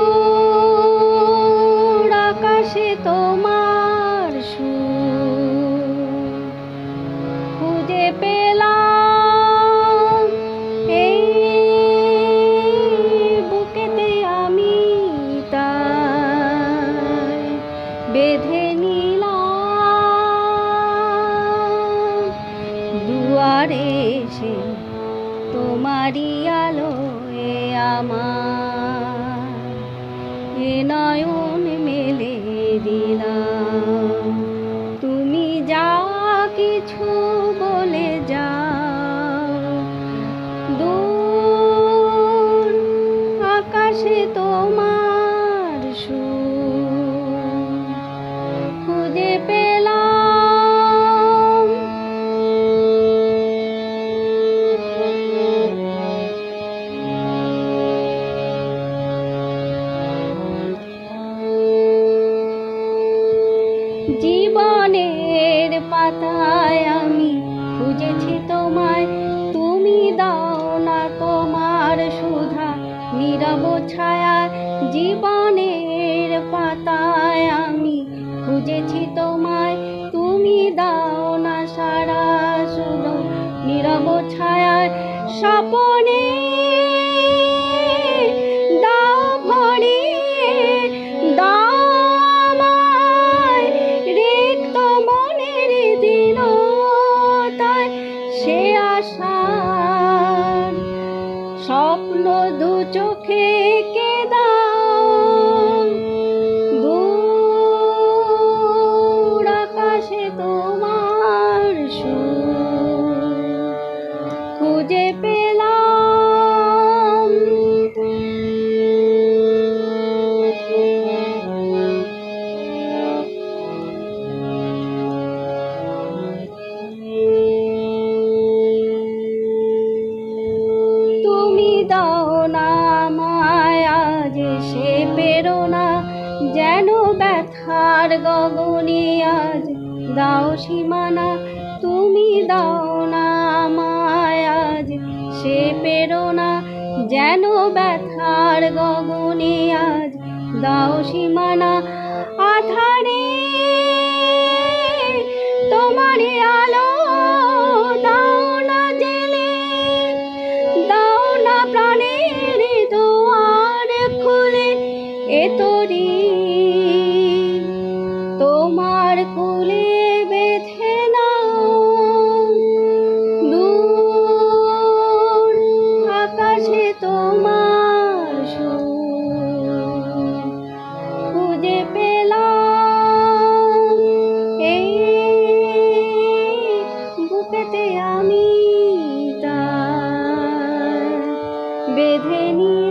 দূর আকাশে তোমার সুর খুঁজে পেলাম, এই বুকেতে আমি তাই বেঁধে নিলাম। দুয়ারে এসে তোমারই আলোয় আমার এ নয়ন মেলে দিলাম। তুমি যা কিছু বলে যাও, দূর আকাশে তোমার সুর খুঁজে পেলাম। জীবনের পাতায় আমি খুঁজেছি তোমায়, তুমি দাও না তোমার সুধা নীরব ছায়া। জীবনের পাতায় আমি খুঁজেছি তোমায়, তুমি দাও না সারা শুধু নীরব ছায়া। স্বপনে দাও ভরিয়ে, দাও আমায় রিক্ত মনের দীনতায় সে আশার স্বপ্ন দু চোখে কে দাও। দূর আকাশে তোমার সুর খুঁজে পেলাম। তুমি দাও না আমায় আজ সে প্রেরণা, যেন ব্যথার গগনে আজ দাও সীমানা। তুমি দাও না আমায় আজ সে প্রেরণা, যেন ব্যথার গগনে আজ দাও সীমানা। আধারে তোমারই আলো দাও না জেলে, দাও না প্রাণের দুয়ার খুলে। এ তোরি তোমার কুলে বেঁধে নাও, দূর আকাশে তোমার সুর খুঁজে পেলাম। এই বুকেতে আমি তাই বেঁধে নিলাম।